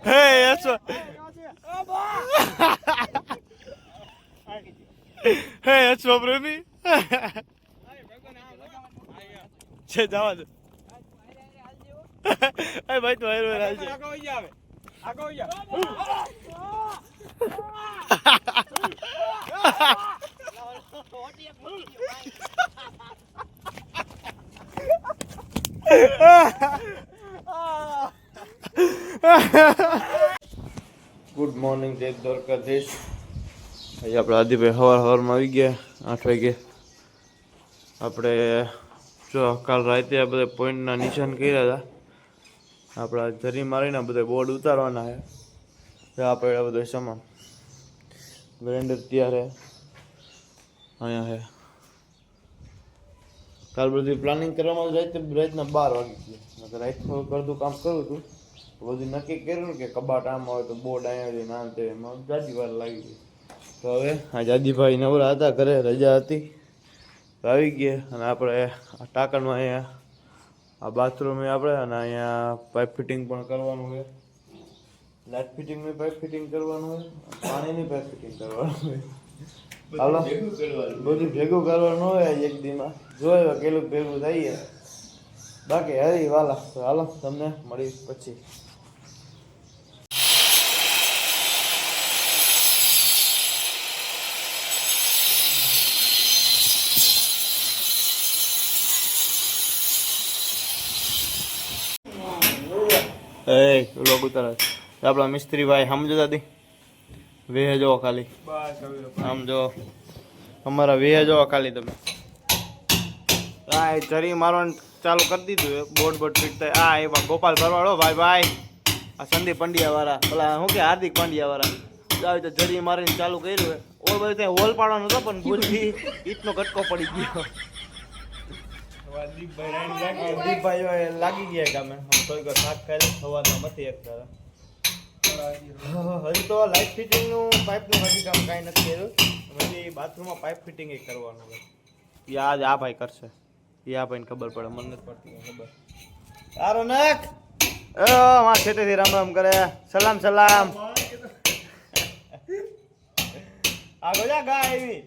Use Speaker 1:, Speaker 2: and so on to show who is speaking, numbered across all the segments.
Speaker 1: હે એસો હે એસો પ્રેમી છે જવા દે એ ભાઈ તો હેરો હાલ છે આગો આવે આગો ગુડ મોર્નિંગ જય દ્વારકાધીશ. અહીં આપણે આદિભાઈ સવારમાં આવી ગયા 8 વાગે. આપણે જો કાલ રાતે આ બધા પોઈન્ટના નિશાન કર્યા હતા. આપણા જરી મારીને બધા બોર્ડ ઉતારવાના છે. આપણે બધો સામાન ગ્રાઇન્ડર તૈયાર છે અહીંયા છે. કાલ બધી પ્લાનિંગ કરવામાં રાતના 12 વાગી ગયા. રાત થોડુંક અડધું કામ કરું હતું, બધું નક્કી કર્યું કે કબાટ આમ આવે તો બોર્ડ અહીંયા નામ તે એમાં જાજી વાર લાગી ગઈ. તો હવે આ જાદીભાઈ નવરા હતા, ઘરે રજા હતી તો આવી ગયા. અને આપણે આ ટાંકણમાં અહીંયા આ બાથરૂમ આપણે અને અહીંયા પાઇપ ફિટિંગ પણ કરવાનું છે. લાઇટ ફિટિંગની પાઇપ ફિટિંગ કરવાનું હોય, પાણીની પાઇપ ફિટિંગ કરવાનું હોય. હાલો બધું ભેગું કરવાનું હોય એક દીમાં, જોયો કેટલું ભેગું થઈએ. બાકી હરી વાલા તો હાલો તમને મળી પછી. લોક ઉતારે આપણા મિસ્ત્રી ભાઈ સમજો દાદી વેહ જો ખાલી આમ જો અમારા વેહ જો ખાલી તમે આ જરી મારવાનું ચાલુ કરી દીધું બોર્ડ બોર્ડ ફિટ થાય. આ એવા ગોપાલ ભરવાડો ભાઈ ભાઈ આ સંદીપ પંડ્યા વાળા પેલા શું કે હાર્દિક પાંડ્યા વાળા આવી તો જરી મારીને ચાલુ કર્યું. ઓર બધું ત્યાં હોલ પાડવાનો હતો પણ ભૂલથી ઈટનો કટકો પડી ગયો. દીપભાઈ લાગી ગયા કામે થોડીક શાક ખાઈ સવારના નથી એક દાડા. હજી તો લાઇટ ફિટિંગનું પાઇપનું હજી કામ કાંઈ નથી કર્યું. હજી બાથરૂમમાં પાઇપ ફિટિંગ એ કરવાનું છે. એ આજ આ ભાઈ કરશે. એ આ ભાઈને ખબર પડે, મને નથી પડતી ખબર. સારો નાખ માં ખેતેથી રામ રામ કરે. સલામ સલામ. આગળ જા ગા આવી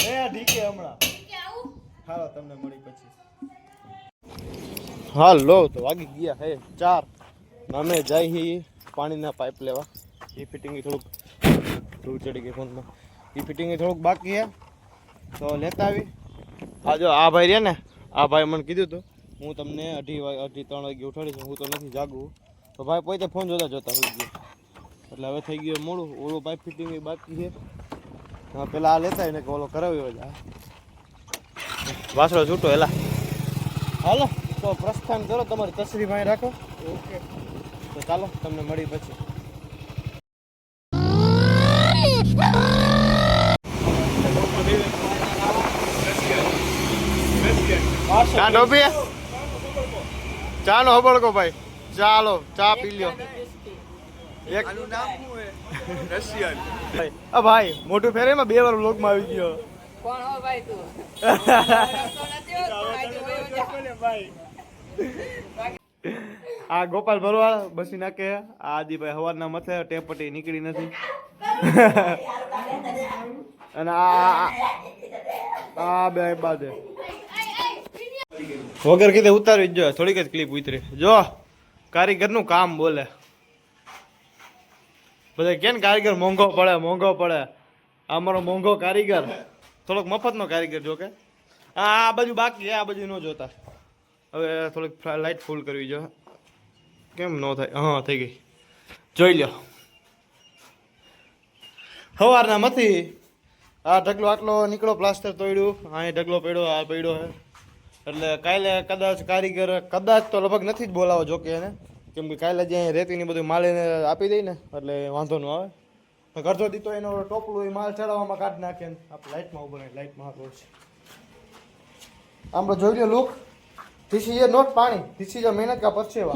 Speaker 1: ને ઢીકે હમણાં. હાલો તમને મળી પછી. હાલો તો વાગી ગયા હે 4. અમે જઈ પાણીના પાઇપ લેવા. એ ફિટિંગ થોડુંક ધૂળ ચડી ગઈ ફોનમાં. એ ફિટિંગ થોડુંક બાકી છે તો લેતા આવી. આ જો આ ભાઈ રહ્યા ને, આ ભાઈ મને કીધું હતું હું તમને 2:30 વાગે ઉઠાડીશ. હું તો નથી જાગવું. તો ભાઈ પોતે ફોન જોતા જોતા હોઈ ગયો એટલે હવે થઈ ગયું મોડું. ઓલું પાઇપ ફિટિંગ બાકી છે. હા પેલા આ લેતા ને કે ઓલો કરાવ્યો જ વાસળો છૂટો એલા. હાલો તો પ્રસ્થાન કરો, તમારી તસરી ભાઈ રાખો. ઓકે તો ચાલો તમને મળી પછી. ચા ડોબી ચા નો હબળકો ભાઈ. ચાલો ચા પી લ્યો. એક રશિયન ભાઈ મોટું ફેરેમાં 2 વાર વ્લોગમાં આવી ગયો. કોણ હો ભાઈ તું? આ ગોપાલ ભરવાડ બસી નાખે. આ આદિભાઈ હવારના મથે ટેપટી નીકળી નથી. અને આ બે બાદ વગર કીધે ઉતારવી જ જોઈએ. થોડીક જ ક્લિપ ઉતરી. જો કારીગરનું કામ બોલે. બધા કે કારીગર મોંઘો પડે મોંઘો પડે. અમારો મોંઘો કારીગર થોડોક મફતનો કારીગર. જો કે આ બાજુ બાકી આ બાજુ ન જોતા. હવે થોડીક લાઇટ ફૂલ કરવી જો. કેમ ન થાય? હા થઈ ગઈ. જોઈ લો સવારના મથી આ ઢગલો આટલો નીકળો. પ્લાસ્ટર તોડ્યું, અહીં ઢગલો પડ્યો, આ પડ્યો છે. એટલે કાલે કદાચ કારીગર કદાચ તો લગભગ નથી જ બોલાવો જોકે એને, કેમ કે કાલે જે રેતીની બધું માલીને આપી દઈ ને એટલે વાંધો ન આવે. કરતો દીધો એનો ટોપલું માલ ચડાવવામાં કાઢી નાખે ને આપણે લાઇટમાં ઉભો રહે. લાઇટમાં હાથ ઓળશે. આમ તો જોઈ લો લુક. ધીસ ઇઝ નોટ પાણી, ધીસ ઇઝ મહેનત કા પરસેવા.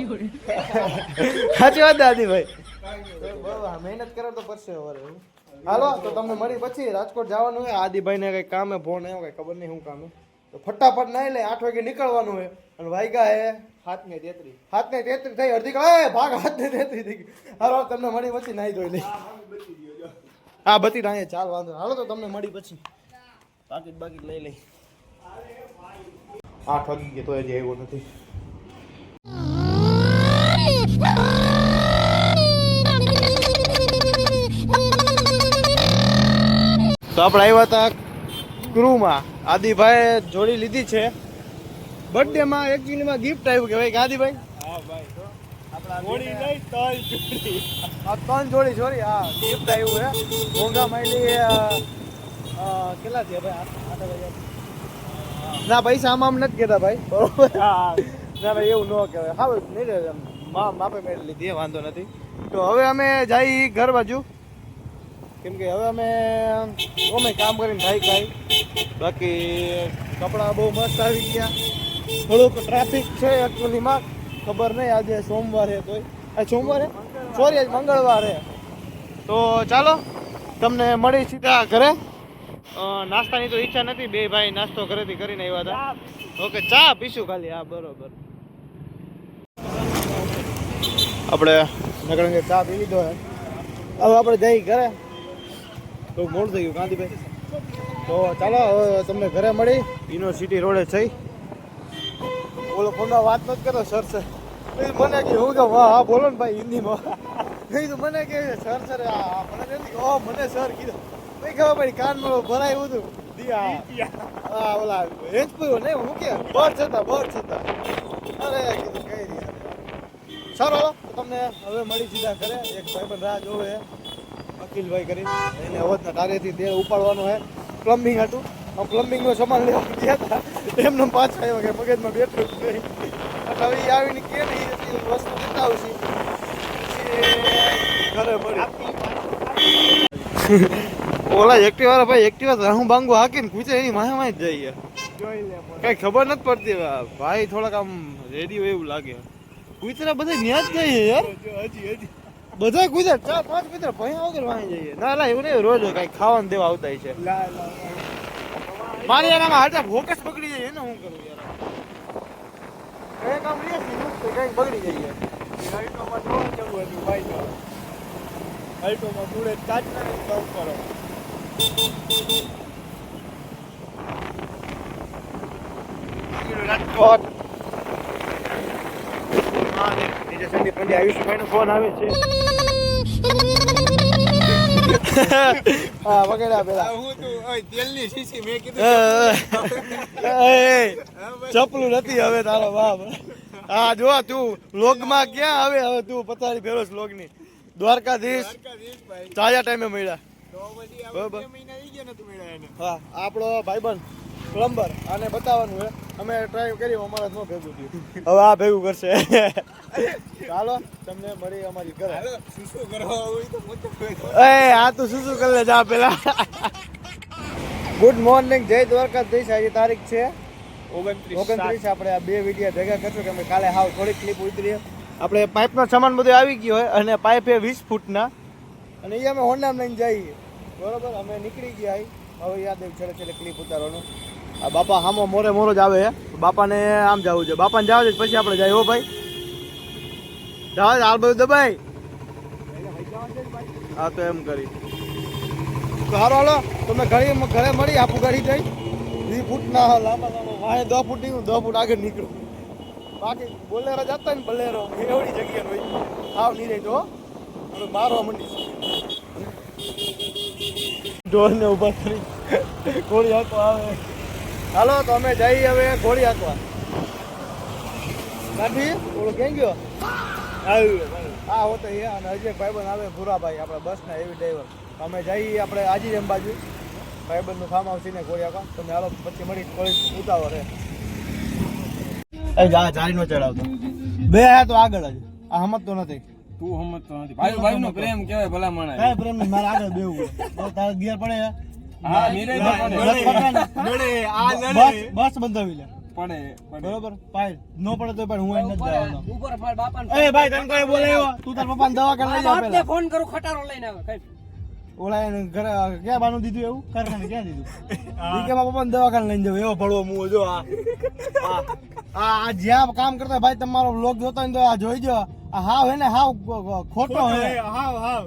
Speaker 1: સાચી વાત દાદીભાઈ. બરાબર મહેનત કરો તો પરસેવા વરે. હાલો તો તમને મળી પછી. રાજકોટ જવાનું હોય આદિભાઈને કંઈ કામ હે, ફોન આવ્યો કંઈ ખબર નહીં શું કામ હે.
Speaker 2: તો ફટાફટ નાઈ લે, 8 વાગે નીકળવાનું હોય. અને વાગ્યા હે 7:33. 7:33 થઈ, અડધી કલાક ભાગ 7:33 થઈ ગઈ. હાલો તમને મળી પછી નાઈ ધોઈ લઈ. હા બતી રાય ચાલ વાંધો. હાલો તો તમને મળી પછી બાકી લઈ લઈ. 8 વાગી ગયા તો હજી આવ્યો નથી. તો આપણે આવ્યા હતા ક્રૂમાં. આદિભાઈ જોડી લીધી છે બર્થડે માં. એકચ્યુઅલીમાં ગિફ્ટ આવ્યું કે ભાઈ આદિભાઈ
Speaker 3: હા ભાઈ તો
Speaker 2: આપણા
Speaker 3: જોડી નહીં ત્રણ જોડી.
Speaker 2: આ 3 જોડી સોરી હા ગિફ્ટ આવ્યું છે. મોંઘા માયલી કેટલા છે ભાઈ? 8,000 ના પૈસા આમ નથી કહેતા ભાઈ બરોબર.
Speaker 3: હા
Speaker 2: ના ભાઈ એવું ન કહેવાય. હા નહીં રે માપે મેળવી લીધી વાંધો નથી. તો હવે અમે જઈ ઘર બાજુ, કેમ કે હવે અમે કામ કરીને ખાઈ બાકી કપડાં બહુ મસ્ત આવી ગયા. થોડુંક ટ્રાફિક છે એકચ્યુઅલીમાં, ખબર નહીં આજે સોમવાર છે તોય સોમવારે સોરી આજ મંગળવાર છે. તો ચાલો તમને મળી સીધા ઘરે. નાસ્તાની તો ઈચ્છા નથી, બે ભાઈ નાસ્તો ઘરેથી કરીને આવ્યા હતા. ઓકે ચા પીશું ખાલી. હા બરોબર. આપણે નકળંગે ચા પી લીધો હે. હવે આપણે જઈ ઘરે. તો મોડું થઈ ગયું ગાંધીભાઈ. તો ચાલો હવે તમને ઘરે મળી. યુનિવર્સિટી રોડે થઈ. બોલો ફોનમાં વાત નથી કરતો સર છે મને કે હું કે વાહ હા બોલો ને ભાઈ હિન્દીમાં. નહીં તો મને કે સર સર મને નથી ઓ મને સર કીધું ભાઈ ખબર પડી કાનમાં ભરાયું હતું હા ઓલા હેજ પૂરો નહીં હું કે બર્ડ છતાં અરે કીધું કઈ રીતે સારું હાલો તમને હવે મળી સીધા ઘરે. એક ભાઈબંધ રાહ જોવે અકિલભાઈ કરીને એને અવધના કાર્યથી તે ઉપાડવાનો છે પ્લમ્બિંગ હતું. પ્લમ્બિંગનો સામાન લેવા ગયા હતા એમને પાછા આવ્યા કે મગજમાં બેઠું જ નહીં. એટલે હવે એ આવીને કે નહીં વસ્તુ લેતા આવશે ઘરે મળી. ઓલા એક્ટિવા વાળા ભાઈ એક્ટિવા રાહું બાંગુ હાકીને કૂચે એની માહે જ જઈએ. કઈ ખબર નથી પડતી ભાઈ. થોડાક આમ રેડી હોય એવું લાગે. કૂતરા બધા ન્યા જ જઈએ યાર.
Speaker 3: હજી
Speaker 2: બધા કૂતરા 4-5 કૂતરા ભયા વગર વાહી જઈએ. ના એવું નહીં રોજ કઈ ખાવાનું દેવા આવતા છે. મારી યાર આમાં હાલતા ફોકસ બગડી જાય એને હું કરું યાર. કઈ કામ લે છે તો કઈ બગડી જાય.
Speaker 3: અલ્ટોમાં જોવા જવું હતું ભાઈ તો અલ્ટોમાં પૂરે કાચ નાખી કામ કરો.
Speaker 2: રાજકોટ નીચે સંદીપ પંડ્યા આયુષભાઈ નો ફોન આવે છે. હા વગેરે પેલા
Speaker 3: હું તો તેલની શીશી મેં કીધું
Speaker 2: ચપલું નથી હવે તારો બાપ. હા જો તું લોગમાં ક્યાં આવે હવે તું પતારી ફેરો લોગની. દ્વારકાધીશ
Speaker 3: ભાઈ
Speaker 2: તાજા ટાઈમે મળ્યા.
Speaker 3: તો પછી
Speaker 2: બરોબર.
Speaker 3: 2 મહિના થઈ ગયા નતું મળ્યા એને.
Speaker 2: હા આપણો ભાઈબંધ પ્લમ્બર આને બતાવવાનું છે. અમે ટ્રાય કરી અમારા નો ભેગું થયું. હવે આ ભેગું કરશે. ચાલો તમને મળી અમારી ઘરે.
Speaker 3: હાલો શું કરવા હોય તો મોટો
Speaker 2: એ આ તું શું કરી લે જા પેલા. ગુડ મોર્નિંગ જય દ્વારકાધીશ. આજે તારીખ છે 29. આપણે આ 2 વિડીયો ભેગા કરશું કે કાલે હાવ થોડીક ક્લિપ ઉતરી. આપણે પાઇપનો સામાન બધું આવી ગયો હોય અને પાઇપ એ 20 ફૂટના અને એ અમે હોન્ડામાં લઈને જઈએ બરોબર. અમે નીકળી ગયા હવે યાદ છેલ્લે છેલ્લે ક્લિપ ઉતારવાનું. આ બાપા હામો મોરો જ આવે. બાપાને આમ જવું છે. બાપાને જવા છે પછી આપણે જાય. હો ભાઈ જવા હાલ બધું દબાઈ. હા તો એમ કરી તો હારો હાલો તમે ઘરે મળી. આપું ગાડી જઈ 20 ફૂટના લાંબા વાહે 10 ફૂટ નીકળું 10 ફૂટ આગળ નીકળું. બાકી બોલેરો જતા ને બલેરો એવડી જગ્યા હોય આવ નહીં રહી તો મારવા મંડી ઢોરને ઉભા કરી ગોળી હાંકવા આવે. હાલો તો અમે જઈએ હવે ગોળી હાંકવા. નથી ઓલો ક્યાં ગયો હા હોતો એ. અને હજી એક ભાઈબંધ આવે ભૂરાભાઈ આપણા બસના એવી ડ્રાઈવર. અમે જઈએ આપણે આજીરમ બાજુ ભાઈબંધનું ફાર્મ હાઉસ ને ગોળી હાંકવા. તમે હાલો પછી મળી થોડી ઉતાવળ રહે. જારી નો ચડાવતો બે તો આગળ જ આ સમજતો નથી.
Speaker 3: તું સમજતો નથી. ભાઈ ભાઈ નો પ્રેમ કેવાય ભલા માણસ.
Speaker 2: કઈ પ્રેમ નહીં મારે આગળ બેવું તારે ગિયર પડે
Speaker 3: હા મીરે
Speaker 2: બસ બંધાવી લે
Speaker 3: પડે
Speaker 2: બરોબર. પાય નો પડે તો પણ હું નથી જવાનો. ઉપર બાપા એ ભાઈ તને કોઈ બોલાવ્યો તું તાર પપ્પાને દવાખાને લઈ જા પેલા.
Speaker 4: ફોન કરું ખટારો લઈને આવે કઈ
Speaker 2: ઓલા એને ઘરે ક્યાં બાનું દીધું એવું કારખાને ક્યાં દીધું ઈ કે મારા પપ્પાને દવાખાને લઈને જાવ એવો ભળવો મુઓ જો આ જ્યાં કામ કરતા ભાઈ તમારો વ્લોગ જોતો હોય તો આ જોઈજો આ હાવ હે ને હાવ ખોટો હે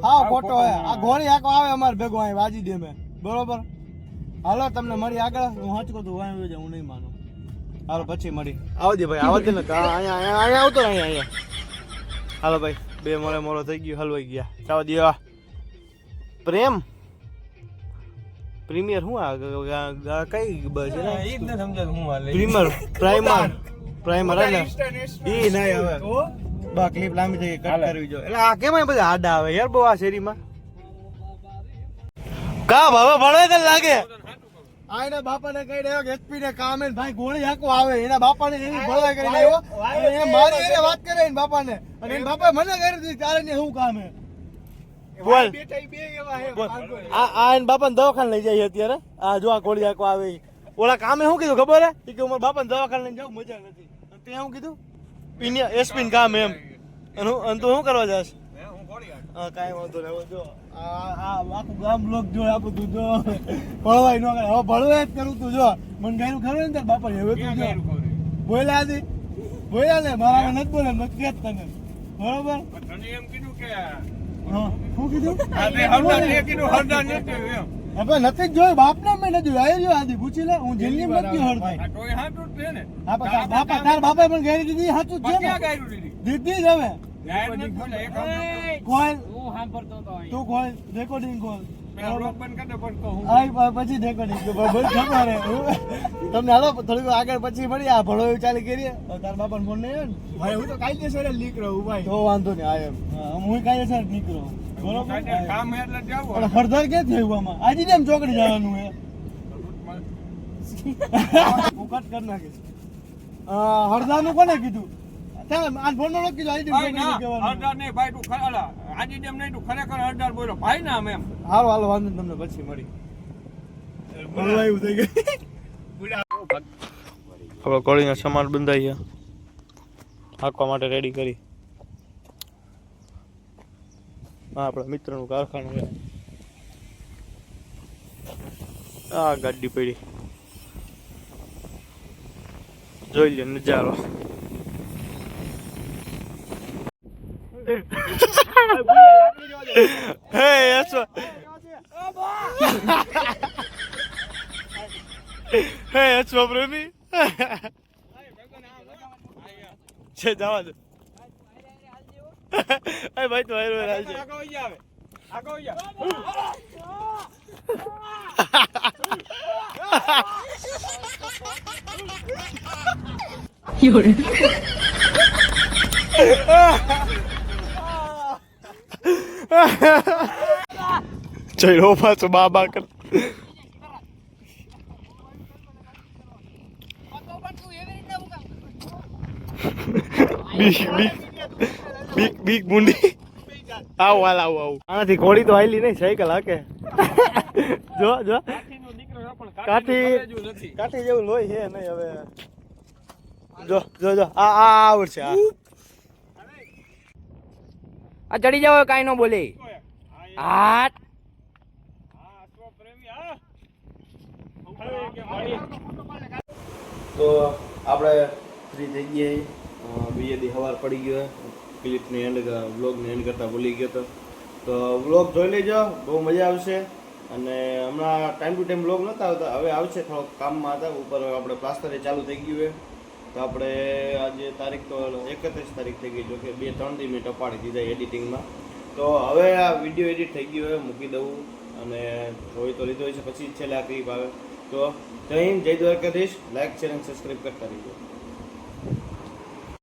Speaker 2: હાવ ખોટો હે આ ગોળી આકો આવે અમાર ભેગો અહીં વાજી દે મેં બરોબર હાલો તમને મળી આગળ હું સાચું કહું વાય જાઉં હું નહીં માનું હાલો પછી મળી આવજે ભાઈ આવજે ને અહીંયા આવતો અહીંયા હાલો ભાઈ બે મોરે થઈ ગયું હલવાઈ ગયા ચાલો દેવા પ્રેમ પ્રીમિયર શું આ કઈ બસ છે ઈ જ ન સમજાતું હું હાલે પ્રાઇમર હે ને ઈ નહીં હવે બા ક્લિપ લાંબી થઈ કટ કરવી જો એટલે આ કેમ બધા આડા આવે યાર બહુ આ શેરીમાં કા ભાવે ભળે કે લાગે આ એના બાપાને કહી રહ્યો કે એચપી ને કામ હે ભાઈ ગોળી હાકો આવે એના બાપાને એવી ભળવાઈ કરી આવ્યો અને એ મારી એને વાત કરે એના બાપાને અને એના બાપાએ મને કરી દીધી તારે ને શું કામ હે બોલ આ એના બાપાને દવાખાને લઈ જાય અત્યારે આ જો આ ગોળી હાકો આવે ઓલા કામે શું કીધું ખબર હે કે મારા બાપાને દવાખાને લઈને જાવ મજા નથી તે શું કીધું પીનિયા એસપી કામ એમ અને તું શું કરવા જાસ હા કાંઈ વાંધો નહીં જો આખું ગામ લોક જો આપું તું જો ભળવાય ન કરે હવે ભળવાય જ કરું તું જો મને ગાયનું ખબર ને તાર બાપા હવે તું જો બોલ્યા આદી બોલ્યા ને મારા નથી બોલે નથી કહેત તને બરોબર તને એમ કીધું કે હા શું કીધું હવે નથી જ જોયું બાપને મેં નથી જોયું આવી આદી પૂછી લે હું જલ્દી નથી હળતા બાપા તાર બાપા પણ ગાયરી દીધી સાચું જ છે દીધી જ હવે તું કોલ રેકોર્ડિંગ કોલ પછી રેકોર્ડિંગ તમને હાલો થોડીક આગળ પછી મળી આ ભળો ચાલી કરીએ તાર બાપા ફોન નહીં ભાઈ હું તો કાયદેસર નીકળો ભાઈ તો વાંધો નહીં આ એમ હું કાયદેસર નીકળો બરોબર હળદર ક્યાં થયું આમાં આજે જેમ ચોકડી જવાનું હે હું કટ કરી નાખીશ હળદર નું કોને કીધું આ ફોન નો કીધું આજે હળદર નહીં ભાઈ તું આજે જેમ નહીં તું ખરેખર હળદર બોલો ભાઈ નામ એમ હાલો હાલો વાંધો તમને પછી મળી બોલવાયું થઈ ગઈ હવે કોળીનો સામાન બંધાઈ ગયા હાંકવા માટે રેડી કરી આપણા મિત્રનું કારખાનું છે આ ગાડી પડી જોઈ લે નજારો હે એસો હે એસો પ્રેમી છે જવા દે અરે ભાઈ તો હેરો હાલ છે આગો આવે યોરે ચલો પાછો બાબા કર બીક મુંડી આવ આનાથી ઘોડી તો હાલી નહીં સાયકલ હાકે જો કાઠી જેવું લોહી છે નહીં હવે જો આ આવડશે
Speaker 4: આ ચડી જાવ કાઈ નો બોલે હાટ
Speaker 2: તો આપણે ફ્રી થઈ ગયા બીજે દી સવાર પડી ગયો ક્લિપની એન્ડ વ્લોગની એન્ડ કરતાં ભૂલી ગયો તો વ્લોગ જોઈ લેજો બહુ મજા આવશે અને હમણાં ટાઈમ ટુ ટાઈમ વ્લોગ નહોતા આવતા હવે આવશે થોડોક કામમાં હતા ઉપર આપણે પ્લાસ્ટર ચાલુ થઈ ગયું હોય તો આપણે આજે તારીખ તો 31 તારીખ થઈ ગઈ જો કે 2-3 દી મેં ટપાડી દીધા એડિટિંગમાં તો હવે આ વિડીયો એડિટ થઈ ગયો હોય મૂકી દઉં અને જોઈ તો લીધો હોય છે પછી છેલ્લે આ ક્લિપ આવે તો જય હિન્દ જય દ્વારકાધીશ લાઈક શેર અને સબસ્ક્રાઈબ કરતા રહીજો